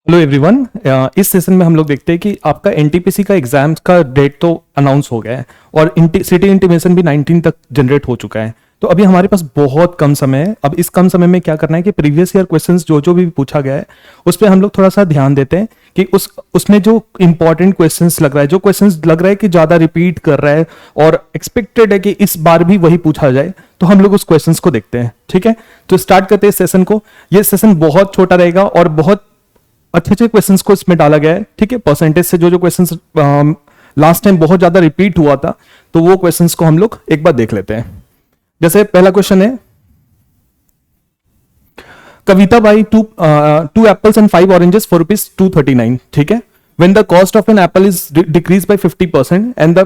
Hello everyone. इस session में हम लोग देखते हैं कि आपका एनटीपीसी का एग्जाम का डेट तो अनाउंस हो गया है और सिटी इंटीमेशन भी 19 तक जनरेट हो चुका है। तो अभी हमारे पास बहुत कम समय है। अब इस कम समय में क्या करना है कि प्रीवियस ईयर क्वेश्चंस जो जो भी पूछा गया है उस पर हम लोग थोड़ा सा ध्यान देते हैं कि उसमें जो इंपॉर्टेंट क्वेश्चंस लग रहा है, जो क्वेश्चंस लग रहा है कि ज्यादा रिपीट कर रहा है और एक्सपेक्टेड है कि इस बार भी वही पूछा जाए, तो हम लोग उस क्वेश्चंस को देखते हैं। ठीक है, तो स्टार्ट करते हैं इस सेशन को। ये सेशन बहुत छोटा रहेगा और बहुत अच्छे अच्छे क्वेश्चंस को इसमें डाला गया है। ठीक है, परसेंटेज से जो जो क्वेश्चंस लास्ट टाइम बहुत ज्यादा रिपीट हुआ था, तो वो क्वेश्चंस को हम लोग एक बार देख लेते हैं। जैसे पहला क्वेश्चन है, Kavita buy two apples and 5 oranges for ₹239। ठीक है, when the cost of an apple is decrease by 50% and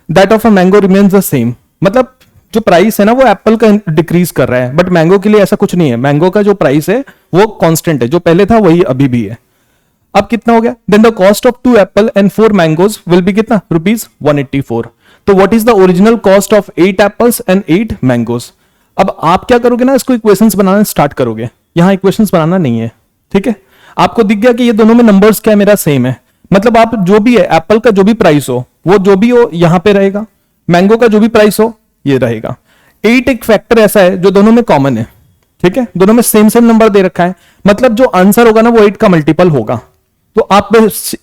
that of a mango remains the same. मतलब जो प्राइस है ना वो एप्पल का डिक्रीज कर रहा है, बट मैंगो के लिए ऐसा कुछ नहीं है। मैंगो का जो प्राइस है वो कांस्टेंट है, जो पहले था वही अभी भी है। अब कितना हो गया? Then the cost of 2 apple and 4 mangoes will be कितना? ₹184। तो what is the original cost of 8 apples and 8 mangoes? अब आप क्या करोगे ना, इसको इक्वेशंस बनाना स्टार्ट करोगे। यहां इक्वेशंस बनाना नहीं है। ठीक है, आपको दिख गया कि ये दोनों में नंबर्स क्या मेरा सेम है। मतलब आप जो भी है, एप्पल का जो भी प्राइस हो वो जो भी हो यहां पे रहेगा, मैंगो का जो भी प्राइस हो ये रहेगा। 8 एक फैक्टर ऐसा है जो दोनों में कॉमन है। ठीक है, दोनों में सेम सेम नंबर दे रखा है, मतलब जो आंसर होगा ना वो 8 का मल्टीपल होगा। तो आप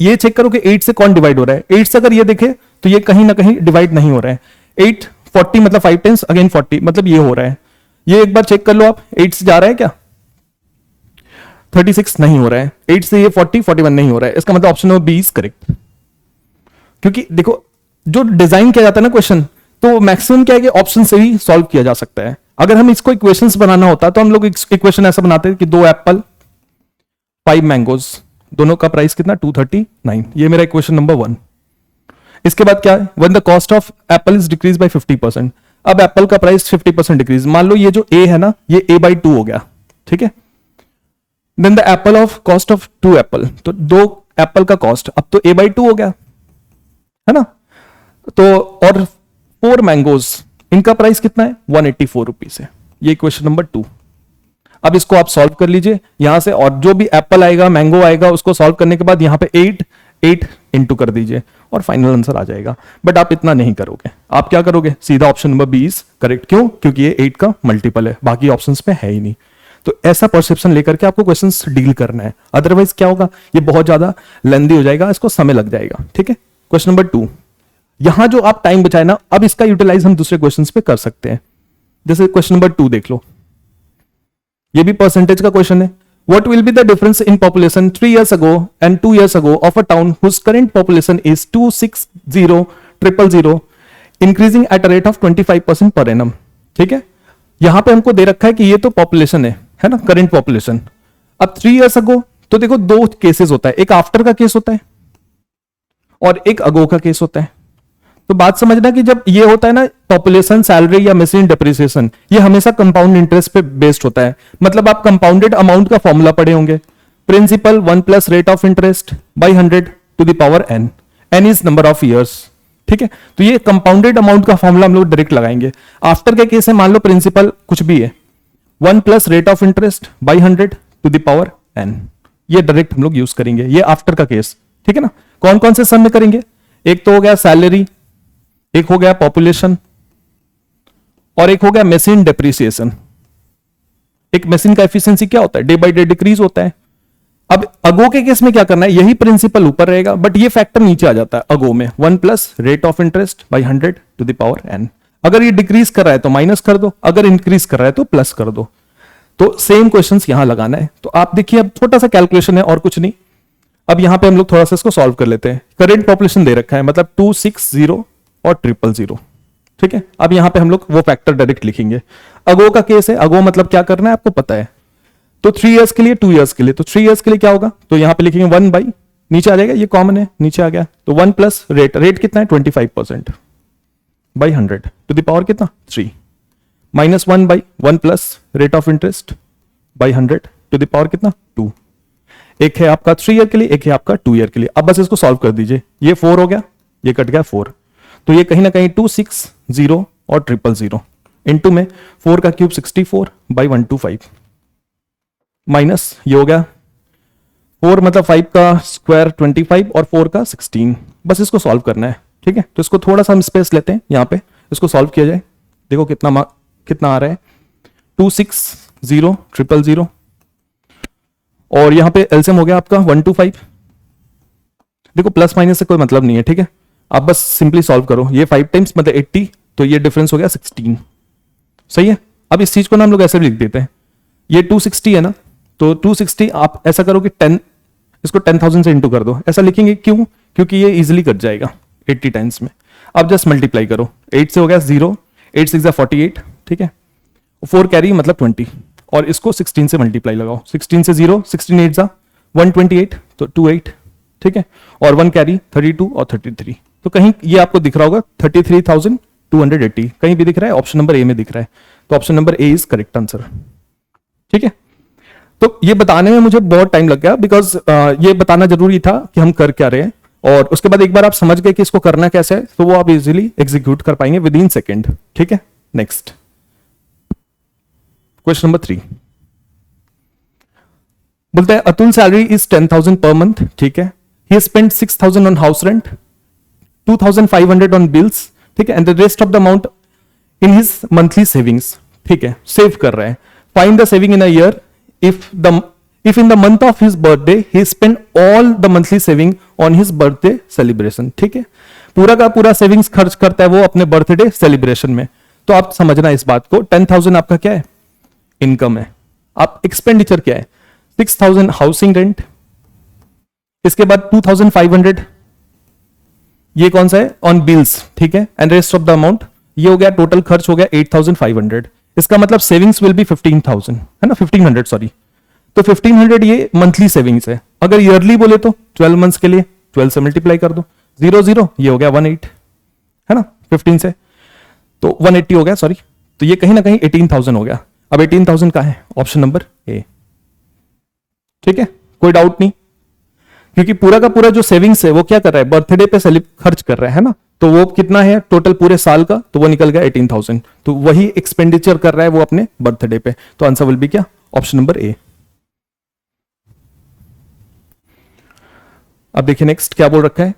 ये चेक करो कि 8 से कौन डिवाइड हो रहा है। 8 से अगर ये देखे तो ये कहीं ना कहीं डिवाइड नहीं हो रहा है। 8 40 मतलब 5 टेंस अगेन 40, मतलब ये हो रहा है। ये एक बार चेक कर लो आप, 8 से जा रहा है क्या? 36 नहीं हो रहा है। 8 से ये 40 41 नहीं हो रहा है। इसका मतलब option number B is correct. क्योंकि देखो, जो डिजाइन किया जाता है ना क्वेश्चन, तो मैक्सिमम क्या है कि ऑप्शन से ही सॉल्व किया जा सकता है। अगर हम इसको इक्वेशंस बनाना होता तो हम लोग इक्वेशन ऐसा बनाते हैं कि 2 एप्पल 5 मैंगोज, दोनों का प्राइस कितना? 239। ये मेरा इक्वेशन नंबर 1। इसके बाद क्या है? When the cost of Apple is decrease by 50%। अब एप्पल का प्राइस 50% डिक्रीज, मान लो ये जो ए है ना ये a/2 हो गया। ठीक है, then the apple of cost of 2 apple, तो 2 एप्पल का कॉस्ट अब तो a/2 हो गया है ना। तो और 4 मैंगोज, इनका प्राइस कितना है? ₹184 है। ये क्वेश्चन नंबर 2। अब इसको आप सॉल्व कर लीजिए यहां से, और जो भी एप्पल आएगा मैंगो आएगा उसको सॉल्व करने के बाद यहां पे 8 इंटू कर दीजिए और फाइनल आंसर आ जाएगा। बट आप इतना नहीं करोगे, आप क्या करोगे? सीधा option number B is correct. क्यों? क्योंकि ये 8 का मल्टीपल है, बाकी ऑप्शंस में है ही नहीं। तो ऐसा परसेप्शन लेकर के आपको क्वेश्चंस डील करना है, अदरवाइज क्या होगा, ये बहुत ज्यादा लेंदी हो जाएगा, इसको समय लग जाएगा। ठीक है, क्वेश्चन नंबर 2। यहां जो आप टाइम बचाए ना, अब इसका यूटिलाइज हम दूसरे क्वेश्चंस पे कर सकते हैं। जैसे क्वेश्चन नंबर 2 देख लो, ये भी परसेंटेज का क्वेश्चन है। What will be the difference in population 3 years ago and 2 years ago of a town whose current population is 260,000 increasing at a rate of 25% per annum. ठीक है, यहां पे हमको दे रखा है कि ये तो पॉपुलेशन है ना, करंट पॉपुलेशन। अब 3 years ago, तो देखो 2 केसेस होता है, एक आफ्टर का केस होता है और एक अगो का केस होता है। तो बात समझना कि जब ये होता है ना पॉपुलेशन, सैलरी या मशीन डेप्रिसिएशन, ये हमेशा कंपाउंड इंटरेस्ट पे बेस्ड होता है। मतलब आप कंपाउंडेड अमाउंट का फॉर्मूला पढ़े होंगे, principal 1 plus rate of interest by 100 to the power n, n is number of years. ठीक है, तो ये कंपाउंडेड अमाउंट का फॉर्मूला हम लोग डायरेक्ट लगाएंगे। आफ्टर के केस है, मान लो प्रिंसिपल कुछ भी है, 1 plus rate of interest by 100 to the power n, ये डायरेक्ट हम लोग यूज करेंगे। ये आफ्टर का केस। ठीक है ना, कौन कौन से सम में करेंगे? एक तो हो गया सैलरी, एक हो गया पॉपुलेशन, और एक हो गया मशीन डेप्रिसिएशन। एक मशीन का एफिशिएंसी क्या होता है? डे बाय डे डिक्रीज होता है। अब अगो के केस में क्या करना है? यही प्रिंसिपल ऊपर रहेगा बट ये फैक्टर नीचे आ जाता है अगो में, 1 plus rate of interest by 100 to the power n। अगर ये डिक्रीज कर रहा है तो माइनस कर दो, अगर इंक्रीज कर रहा है तो प्लस कर दो। तो सेम क्वेश्चंस यहां लगाना है। तो आप देखिए, अब छोटा सा कैलकुलेशन है और कुछ नहीं। अब यहां पे हम लोग थोड़ा सा इसको सॉल्व कर लेते हैं। करेंट पॉपुलेशन दे रखा है, मतलब 260 और 000। ठीक है, अब यहां पे हम लोग वो फैक्टर डायरेक्ट लिखेंगे। अगो का केस है, अगो मतलब क्या करना है आपको पता है। तो 3 years के लिए, 2 years के लिए, तो 3 years के लिए क्या होगा? तो यहां पे लिखेंगे 1 बाई, नीचे आ जाएगा, ये कॉमन है नीचे आ गया, तो 1 प्लस रेट कितना है? 25% बाई 100 टू द पावर कितना? 3, minus 1 by 1 plus rate of interest by 100 to the power कितना? 2। एक है आपका 3 year के लिए, एक है आपका 2 year के लिए। अब बस इसको सॉल्व कर दीजिए। ये 4 हो गया, ये कट गया 4, तो ये कहीं ना कहीं 260 और 000 इंटू में 4 का क्यूब 64 बाई 125 माइनस ये हो गया 4 मतलब 5 का स्क्वायर 25 और 4 का 16, बस इसको सॉल्व करना है। ठीक है, तो इसको थोड़ा सा हम स्पेस लेते हैं यहाँ पे, इसको सॉल्व किया जाए। देखो कितना आ रहा है, 2600000, और यहाँ पे एलसीएम हो गया आपका 125। देखो प्लस माइनस से कोई मतलब नहीं है, ठीक है, आप बस सिंपली सॉल्व करो। ये 5 टाइम्स मतलब 80, तो ये डिफरेंस हो गया 16। सही है, अब इस चीज को ना हम लोग ऐसे लिख देते हैं, ये 260 है ना, तो 260 आप ऐसा करो कि 10, इसको 10,000 से इंटू कर दो, ऐसा लिखेंगे क्यों, क्योंकि ये इजीली कट जाएगा 80 टाइम्स में। अब जस्ट मल्टीप्लाई करो, 8 से हो गया 0, 8 6 48, ठीक है, 4 कैरी मतलब 20, और इसको 16 से मल्टीप्लाई लगाओ, 16 से 0, 16 8 जा 128, तो 28, ठीक है, और 1 कैरी 32 और 33, तो कहीं ये आपको दिख रहा होगा 33,280, कहीं भी दिख रहा है, ऑप्शन नंबर ए में दिख रहा है, तो option number A is correct answer. ठीक है, तो ये बताने में मुझे बहुत टाइम लग गया, बिकॉज ये बताना जरूरी था कि हम कर क्या रहे हैं, और उसके बाद एक बार आप समझ गए कि इसको करना कैसे है, तो वो आप इजीली एग्जीक्यूट कर पाएंगे विद इन सेकेंड। ठीक है, नेक्स्ट क्वेश्चन नंबर 3 बोलते हैं अतुल सैलरी इज 10,000 पर मंथ, ठीक है, he spend 6,000 on house rent, 2,500 on bills, ठीक है, and the rest of the amount in his monthly savings, ठीक है, सेव कर रहे हैं। Find the saving in a year if in the month of his birthday he spent all the monthly saving on his birthday celebration, ठीक है, पूरा का पूरा सेविंग्स खर्च करता है वो अपने बर्थडे सेलिब्रेशन में। तो आप समझना इस बात को, 10,000 आपका क्या है, इनकम है, आप एक्सपेंडिचर क्या है, 6,000 हाउसिंग रेंट, इसके बाद 2,500 ये कौन सा है, ऑन बिल्स, ठीक है, and rest of the amount, ये हो गया टोटल खर्च हो गया 8,500, इसका मतलब सेविंग्स विल बी 15,000, है ना, 1,500 सॉरी, तो 1,500 ये मंथली सेविंग्स है। अगर ईयरली बोले तो 12 मंथ्स के लिए 12 से मल्टीप्लाई कर दो, 0 0 ये हो गया 18, है ना, 15 से तो 180 हो गया, सॉरी, तो ये कहीं ना कहीं 18,000 हो गया। अब 18,000 का है ऑप्शन नंबर ए। ठीक है, कोई डाउट नहीं, क्योंकि पूरा का पूरा जो सेविंग्स है वो क्या कर रहा है, बर्थडे पे खर्च कर रहा है ना, तो वो कितना है टोटल पूरे साल का, तो वो निकल गया 18,000, तो वही एक्सपेंडिचर कर रहा है वो अपने बर्थडे पे, तो आंसर विल बी क्या, ऑप्शन नंबर ए। अब देखिए नेक्स्ट क्या बोल रखा है,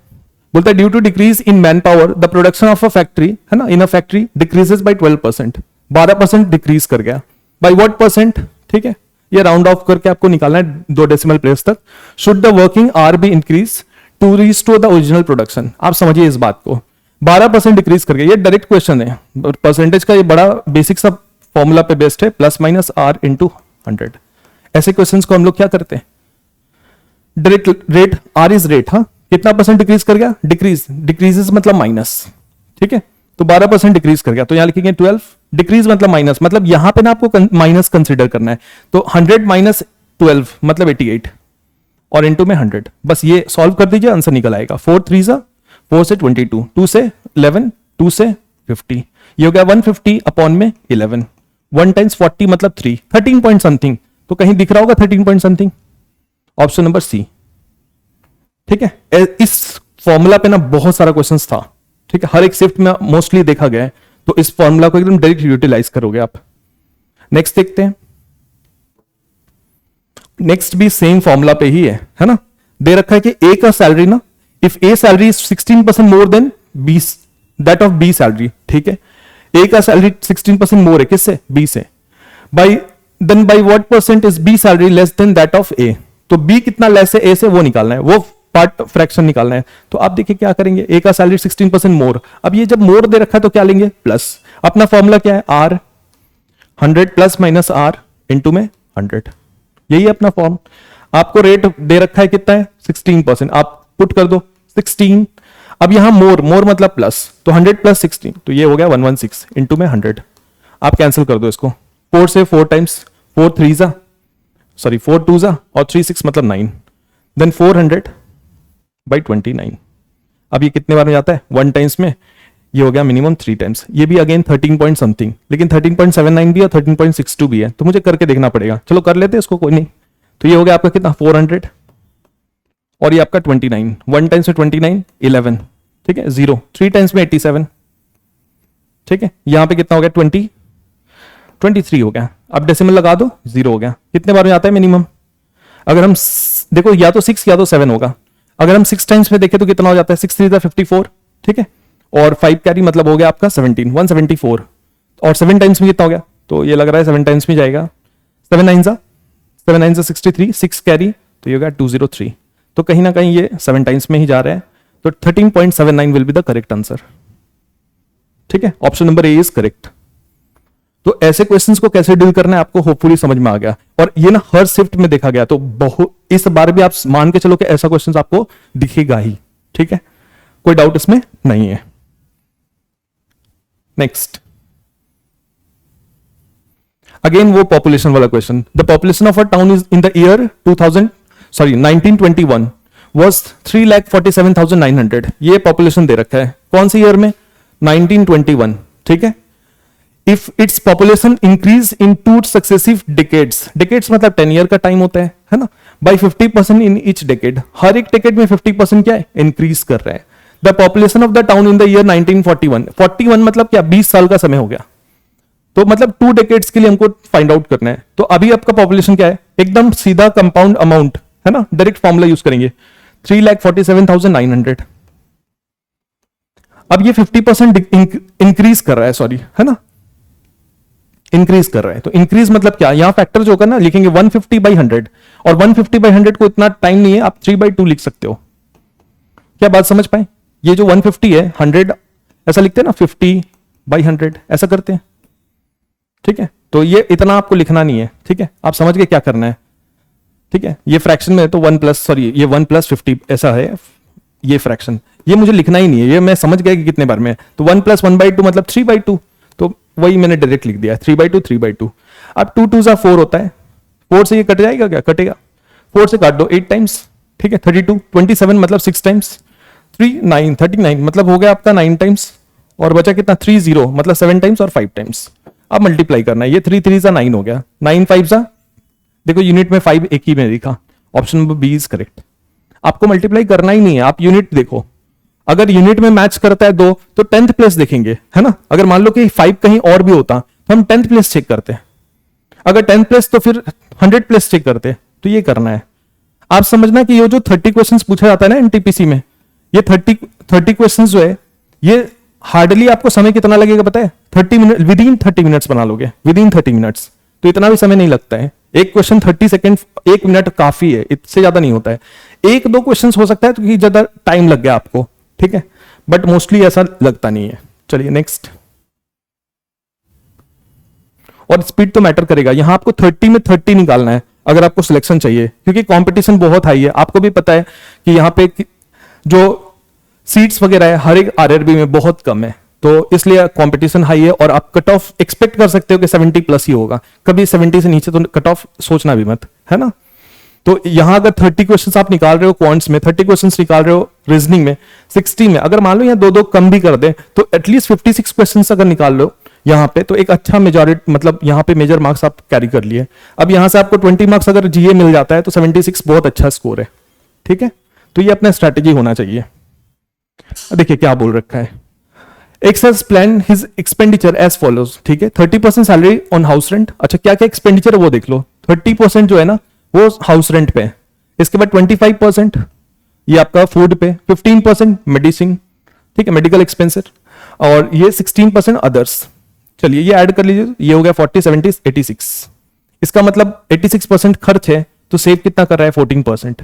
बोलता है due to decrease in man power the production of a factory, है ना, in a factory decreases by 12%, 12% decrease कर गया, बाय व्हाट परसेंट, ठीक है, ये राउंड ऑफ करके आपको निकालना है 2 डेसिमल प्लेस तक। Should the working hour be increase to restore the original production, आप समझिए इस बात को, 12% डिक्रीज कर गया, ये डायरेक्ट क्वेश्चन है, परसेंटेज का ये बड़ा बेसिक सा फॉर्मूला पे बेस्ड है, प्लस माइनस आर इंटू 100, ऐसे क्वेश्चन को हम लोग क्या करते हैं, direct rate, R is rate, हाँ, कितना परसेंट डिक्रीज कर गया, डिक्रीजेस मतलब माइनस, ठीक है, तो 12% डिक्रीज कर गया, तो यहां लिखेंगे 12, डिक्रीज मतलब माइनस, मतलब यहां पे ना आपको माइनस कंसिडर करना है, तो 100 माइनस 12 मतलब 88, और इनटू में 100, बस ये सॉल्व कर दीजिए, आंसर निकल आएगा, 4 3 4 से 22, 2 से 11, 2 से 50, ये हो गया 150 अपॉन में 11, 1 टाइम्स 40 मतलब 3, 13 पॉइंट समथिंग, तो कहीं दिख रहा होगा 13 point something, option number C. ठीक है, इस फॉर्मूला पे ना बहुत सारा क्वेश्चंस था, ठीक है, हर एक शिफ्ट में मोस्टली देखा गया है, तो इस फॉर्मूला को एकदम डायरेक्ट यूटिलाइज करोगे आप। नेक्स्ट देखते हैं, नेक्स्ट भी सेम फॉर्मूला पे ही है ना, दे रखा है कि ए का सैलरी ना, if A salary is 16% more than B that of B salary, ठीक है, ए का सैलरी 16% मोर है किससे, बी से, by then by what percent is B salary less than that of A, तो बी कितना लेस है ए से वो निकालना है, वो पार्ट फ्रैक्शन निकालना है, तो आप देखिए क्या करेंगे, ए का सैलरी 16% मोर, अब ये जब मोर दे रखा है तो क्या लेंगे, प्लस, अपना फॉर्मूला क्या है, R 100 plus minus R into में 100, यही है अपना फॉर्म। आपको रेट दे रखा है कितना है 16%, आप पुट कर दो 16, अब यहां मोर मतलब प्लस, तो 100 प्लस 16, तो ये हो गया 116 इंटू में 100, आप कैंसिल कर दो इसको, 4 से 4 टाइम्स, 4 3 सॉरी 4 2 और 3 6 मतलब 9, देन 400 बाई 29, अब ये कितने बार में जाता है, 1 टाइम्स में, ये हो गया मिनिमम 3 टाइम्स, ये भी अगेन 13 पॉइंट समथिंग, लेकिन 13.79 भी है, 13.62 भी है, तो मुझे करके देखना पड़ेगा, चलो कर लेते हैं इसको, कोई नहीं, तो ये हो गया आपका कितना 400, और ये आपका 29, 1 टाइम्स में 29 11, ठीक है, 0 3 टाइम्स में 87, ठीक है, यहां पे कितना हो गया 23 हो गया, अब डेसिमल लगा दो 0 हो गया, कितने बार में आता है मिनिमम, अगर हम देखो या तो 6 या तो 7 होगा। अगर हम 6 टाइम्स में देखें तो कितना हो जाता है, 6 3 54, ठीक है, और 5 कैरी मतलब हो गया आपका 17, 174, और 7 टाइम्स में कितना हो गया, तो ये लग रहा है 7 टाइम्स में जाएगा, 7 9 63, 6 कैरी तो ये होगा 203। तो कहीं ना कहीं ये 7 टाइम्स में ही जा रहा है, तो 13.79 will be the correct answer. ठीक है, option number A is correct. तो ऐसे क्वेश्चंस को कैसे डील करना है आपको होपफुली समझ में आ गया, और ये ना हर शिफ्ट में देखा गया, तो बहुत इस बार भी आप मान के चलो कि ऐसा क्वेश्चंस आपको दिखेगा ही। ठीक है, कोई डाउट इसमें नहीं है। नेक्स्ट, अगेन वो पॉपुलेशन वाला question. The population of a town is in the year 1921 was 3,47,900। ये पॉपुलेशन दे रखा है कौन से ईयर में, 1921। ठीक है, if its population increase in 2 successive decades, decades मतलब 10 ईयर का टाइम होता है ना, बाय 50% इन ईच डिकेड, हर एक डिकेड में 50% क्या है, इंक्रीज कर रहा है। The population of the town in the year 1941, 41 मतलब क्या, 20 साल का समय हो गया, तो मतलब 2 डेकेड्स के लिए हमको फाइंड आउट करना है। तो अभी आपका पॉपुलेशन क्या है, एकदम सीधा कंपाउंड अमाउंट है ना, डायरेक्ट फॉर्मूला यूज करेंगे, 3,47,900। अब ये 50% इंक्रीज कर रहा है, सॉरी है ना, इंक्रीज कर रहा है। तो इंक्रीज मतलब क्या, यहां फैक्टर जो होगा ना लिखेंगे 150/100, और 150/100 को इतना टाइम नहीं है, आप 3/2 लिख सकते हो। क्या बात समझ पाए, ये जो 150 है 100 ऐसा लिखते हैं ना, 50/100 ऐसा करते हैं। ठीक है, तो ये इतना आपको लिखना नहीं है। ठीक है, आप समझ गए क्या करना है। ठीक है, ये फ्रैक्शन में तो 1 प्लस, सॉरी ये 1 + 50 ऐसा है, ये फ्रैक्शन, ये मुझे लिखना ही नहीं है, ये मैं समझ गया कि कितने बार में है। तो 1 + 1/2 मतलब 3/2, तो वही मैंने डायरेक्ट लिख दिया 3/2 3/2। अब 2 2 = 4 होता है, 4 से ये कट जाएगा क्या, कटेगा, 4 से काट दो 8 टाइम्स। ठीक है, 32, 27 मतलब 6 टाइम्स, 3 9 39 मतलब हो गया आपका 9 टाइम्स, और बचा कितना 30 मतलब 7 टाइम्स और 5 टाइम्स। अब मल्टीप्लाई करना है, ये 3 3 = 9 हो गया, 9 5 = देखो यूनिट में 5 एक ही में लिखा, option number B is correct. आपको मल्टीप्लाई करना ही नहीं है, आप यूनिट देखो, अगर यूनिट में मैच करता है 2 तो 10th प्लेस देखेंगे, है ना। अगर मान लो कि 5 कहीं और भी होता तो हम 10th प्लेस चेक करते हैं, अगर 10th प्लेस तो फिर 100 प्लेस चेक करते। तो ये करना है। आप समझना कि ये जो 30 क्वेश्चंस पूछा जाता है ना एनटीपीसी में, ये 30 क्वेश्चंस जो है, ये हार्डली आपको समय कितना लगेगा पता है, 30 मिनट, विदिन 30 मिनट्स बना लोगे, विदिन 30 मिनट्स, तो इतना भी समय नहीं लगता है। एक क्वेश्चन 30 सेकंड, 1 मिनट काफी है, इससे ज्यादा नहीं होता है। 1-2 क्वेश्चन हो सकता है तो ज्यादा टाइम लग गया आपको, ठीक है, बट मोस्टली ऐसा लगता नहीं है। चलिए नेक्स्ट, और स्पीड तो मैटर करेगा, यहां आपको 30 में 30 निकालना है अगर आपको सिलेक्शन चाहिए, क्योंकि कंपटीशन बहुत हाई है। आपको भी पता है कि यहां पे जो सीट्स वगैरह है हर एक आरआरबी में बहुत कम है, तो इसलिए कंपटीशन हाई है, और आप कट ऑफ एक्सपेक्ट कर सकते हो कि 70+ ही होगा, कभी 70 से नीचे तो कट ऑफ सोचना भी मत, है ना। तो यहां अगर 30 क्वेश्चंस आप निकाल रहे हो क्वांट्स में, 30 क्वेश्चंस निकाल रहे हो रीजनिंग में, 60 में, अगर मान लो यहाँ 2-2 कम भी कर दे तो एटलीस्ट 56 क्वेश्चंस अगर निकाल लो यहां पे, तो एक अच्छा मेजॉरिटी, मतलब यहां पे मेजर मार्क्स आप कैरी कर लिए। अब यहां से आपको 20 मार्क्स अगर जीए मिल जाता है तो 76 बहुत अच्छा स्कोर है, ठीक है। तो ये अपना स्ट्रैटेजी होना चाहिए। देखिए क्या बोल रखा है, X has planned his expenditure as follows, ठीक है, 30% सैलरी ऑन हाउस रेंट। अच्छा क्या क्या एक्सपेंडिचर है वो देख लो, 30% जो है ना वो हाउस रेंट पे, इसके बाद 25% ये आपका फूड पे, 15% मेडिसिन, ठीक है, मेडिकल एक्सपेंसेस, और ये 16% अदर्स। चलिए ये ऐड कर लीजिए, ये हो गया 40 70 86। इसका मतलब 86% खर्च है, तो सेव कितना कर रहा है, 14%।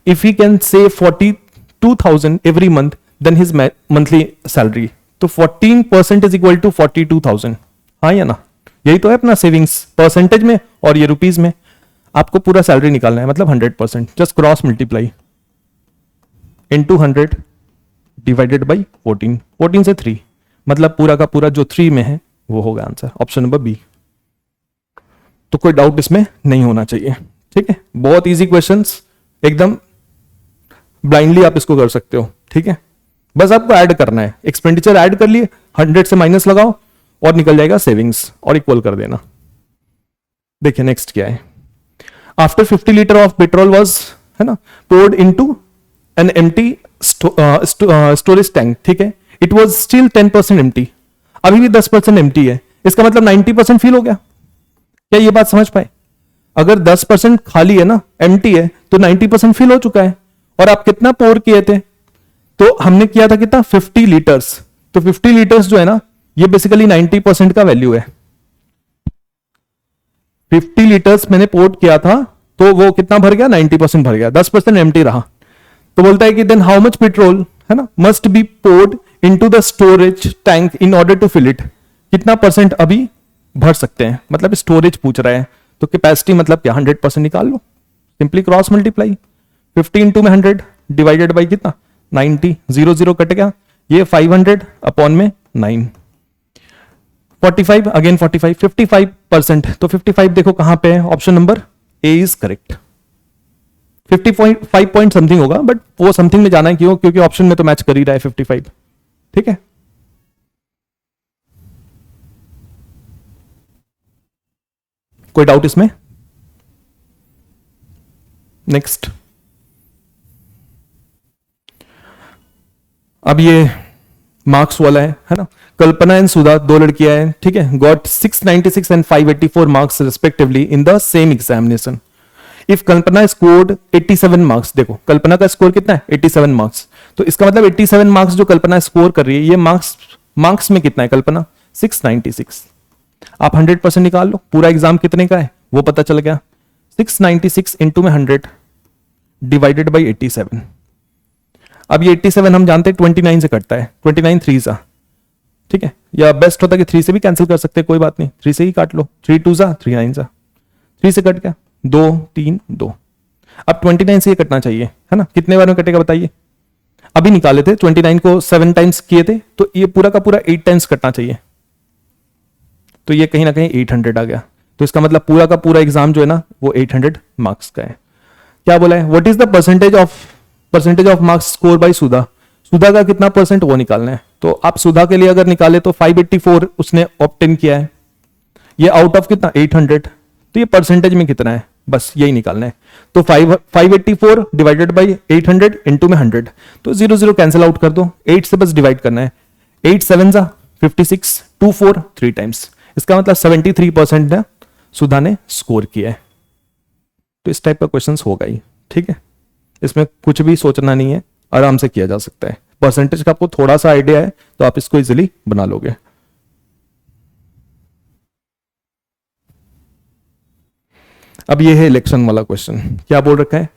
If he can save 42,000 every month then his monthly salary, तो 14% इज इक्वल टू 42,000, हाँ या ना। यही तो है अपना सेविंग्स परसेंटेज में, और ये रुपीज में। आपको पूरा सैलरी निकालना है, मतलब 100%, just cross multiply into 100 divided by 14, 14 से 3, मतलब पूरा का पूरा जो 3 में है वो होगा आंसर, ऑप्शन नंबर बी। तो कोई डाउट इसमें नहीं होना चाहिए, ठीक है। बहुत इजी क्वेश्चंस, एकदम ब्लाइंडली आप इसको कर सकते हो, ठीक है। बस आपको ऐड करना है, एक्सपेंडिचर ऐड कर लिए, 100 से माइनस लगाओ और निकल जाएगा सेविंग्स, और इक्वल कर देना। देखिए नेक्स्ट क्या है, after 50 litre of petrol was, है ना, poured into an empty storage tank, ठीक है, इट वाज स्टिल 10% एम्प्टी, अभी भी 10% एम्प्टी है, इसका मतलब 90% फिल हो गया। क्या ये बात समझ पाए, अगर 10% खाली है ना, एम्प्टी है, तो 90% फिल हो चुका है। और आप कितना पोर किए थे, तो हमने किया था कितना 50 लीटर्स। तो 50 लीटर्स जो है ना, ये बेसिकली 90% का वैल्यू है। 50 लीटर्स मैंने पोर्ट किया था, तो वो कितना भर गया, 90% भर गया, 10% एम्प्टी रहा। तो बोलता है कि देन हाउ मच पेट्रोल, है ना, must be poured into the storage tank in order to fill it. कितना परसेंट अभी भर सकते हैं, मतलब स्टोरेज पूछ रहा है। तो कैपेसिटी मतलब क्या, 100% निकाल लो, सिंपली क्रॉस मल्टीप्लाई, 50 इंटू में 100 डिवाइडेड बाई कितना 90, 0 0 कट गया, ये 500 अपॉन में 9, 45 अगेन 45, 55%। तो 55 देखो कहां पे है, option number A is correct. 50.5 point something होगा, बट वो समथिंग में जाना है क्यों, क्योंकि ऑप्शन में तो मैच कर ही रहा है 55। ठीक है, कोई डाउट इसमें? नेक्स्ट, अब ये मार्क्स वाला है ना। कल्पना एंड सुधा, दो लड़कियां हैं, ठीक है, got 696 and 584 marks respectively in the same examination. If Kalpana scored 87 marks, देखो कल्पना का स्कोर कितना है 87 मार्क्स, तो इसका मतलब 87 मार्क्स जो कल्पना स्कोर कर रही है, ये मार्क्स में कितना है कल्पना, 696। आप 100% निकाल लो, पूरा एग्जाम कितने का है वो पता चल गया। 696 इंटू में 100 डिवाइडेड बाई 87। अब ये 87 हम जानते हैं 29 से कटता है, 29 3 सा, ठीक है, या बेस्ट होता है कि 3 से भी कैंसिल कर सकते हैं, कोई बात नहीं, 3 से ही काट लो, 3 2 सा 3 9 सा, 3 से कट गया, 2 3 2। अब 29 से ये कटना चाहिए, है ना, कितने बार में कटेगा बताइए, अभी निकाले थे 29 को 7 टाइम्स किए थे, तो ये पूरा का पूरा 8 टाइम्स कटना चाहिए, तो ये कहीं ना कहीं 800 आ गया। तो इसका मतलब पूरा का पूरा एग्जाम जो है ना वो 800 मार्क्स का है। क्या बोला है, what is the percentage of marks score by Sudha, Sudha का कितना परसेंट वो निकालना है। तो आप सुधा के लिए अगर निकाले तो 584 उसने ऑब्टेन किया है, ये आउट ऑफ कितना 800, तो ये परसेंटेज में कितना है, बस यही निकालना है। तो 584 डिवाइडेड बाई 800 इंटू में 100, तो 0 0 कैंसिल आउट कर दो, 8 से बस डिवाइड करना है, 8 7 जा 56, 2 4 3 टाइम्स, इसका मतलब 73% ने सुधा ने स्कोर किया है। तो इस टाइप का क्वेश्चंस होगा ही, ठीक है, इसमें कुछ भी सोचना नहीं है, आराम से किया जा सकता है। परसेंटेज का आपको थोड़ा सा आइडिया है तो आप इसको इजीली बना लोगे। अब ये है इलेक्शन वाला क्वेश्चन, क्या बोल रखा है,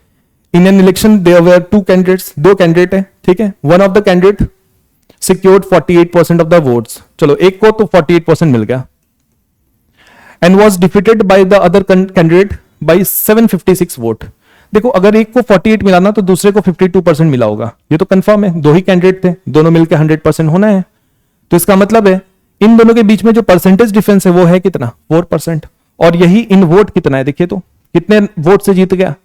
in an election there were 2 candidates, 2 candidate है, ठीक है, one of the candidate secured 48% of the votes, चलो एक को तो 48% मिल गया, and was defeated by the other candidate by 756 vote. देखो अगर एक को 48 मिला ना तो दूसरे को 52% मिला होगा, ये तो कंफर्म है, दो ही कैंडिडेट थे, दोनों मिलकर 100% होना है। तो इसका मतलब है इन दोनों के बीच में जो परसेंटेज डिफरेंस है वो है कितना 4%, और यही इन वोट कितना है, देखिए तो कितने वोट से जीत गया,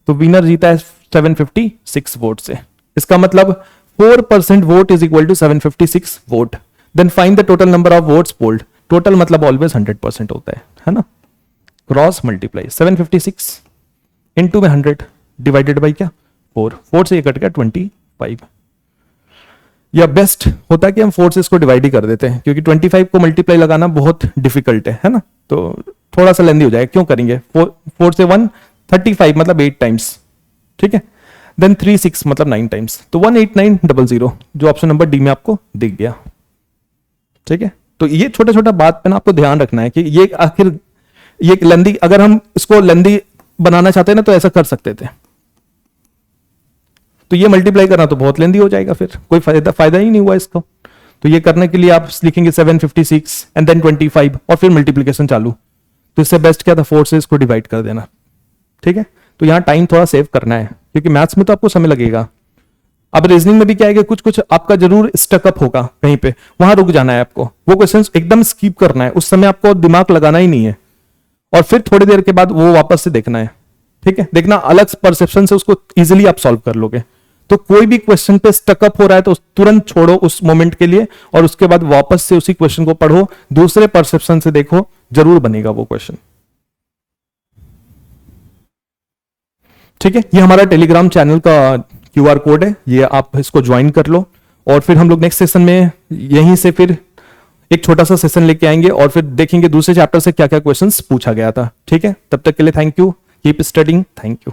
तो विनर जीता है 756 वोट से। इसका मतलब 4% vote is equal to 756 vote. Then find the total number of votes polled, total मतलब ऑलवेज 100% होता है ना, क्रॉस मल्टीप्लाई 756 इंटू में 100 डिवाइडेड बाई क्या 4 से ये कट गया 25। या बेस्ट होता है कि हम 4 से इसको डिवाइड ही कर देते हैं, क्योंकि 25 को मल्टीप्लाई लगाना बहुत डिफिकल्ट है ना, तो थोड़ा सा लेंदी हो जाएगा, क्यों करेंगे 4 से 1 35 मतलब 8 टाइम्स, ठीक है, देन 3 6 मतलब 9 टाइम्स, तो 18900 जो ऑप्शन नंबर डी में आपको दिख गया, ठीक है। तो ये छोटा छोटा बात पे ना आपको ध्यान रखना है कि ये आखिर ये लेंदी, अगर हम इसको लेंदी बनाना चाहते हैं ना तो ऐसा कर सकते थे, तो ये मल्टीप्लाई करना तो बहुत लेंदी हो जाएगा, फिर कोई फायदा ही नहीं हुआ इसको। तो ये करने के लिए आप लिखेंगे 756 एंड देन 25 और फिर मल्टीप्लीकेशन चालू, तो इससे बेस्ट क्या था 4 से इसको डिवाइड कर देना, ठीक है। तो यहां टाइम थोड़ा सेव करना है, क्योंकि मैथ्स में तो आपको समय लगेगा। अब रीजनिंग में भी क्या है कि कुछ कुछ आपका जरूर स्टकअप होगा कहीं पे, वहां रुक जाना है आपको, वो क्वेश्चन एकदम स्किप करना है, उस समय आपको दिमाग लगाना ही नहीं है, और फिर थोड़ी देर के बाद वो वापस से देखना है, ठीक है, देखना अलग परसेप्शन से उसको इजीली आप सॉल्व कर लोगे। तो कोई भी क्वेश्चन पे स्टकअप हो रहा है तो तुरंत छोड़ो उस मोमेंट के लिए, और उसके बाद वापस से उसी क्वेश्चन को पढ़ो, दूसरे परसेप्शन से देखो, जरूर बनेगा वो क्वेश्चन, ठीक है। ये हमारा टेलीग्राम चैनल का QR कोड है, ये आप इसको ज्वाइन कर लो, और फिर हम लोग नेक्स्ट सेशन में यहीं से फिर एक छोटा सा सेशन लेके आएंगे और फिर देखेंगे दूसरे चैप्टर से क्या क्या क्वेश्चंस पूछा गया था। ठीक है, तब तक के लिए thank you, keep studying, thank you.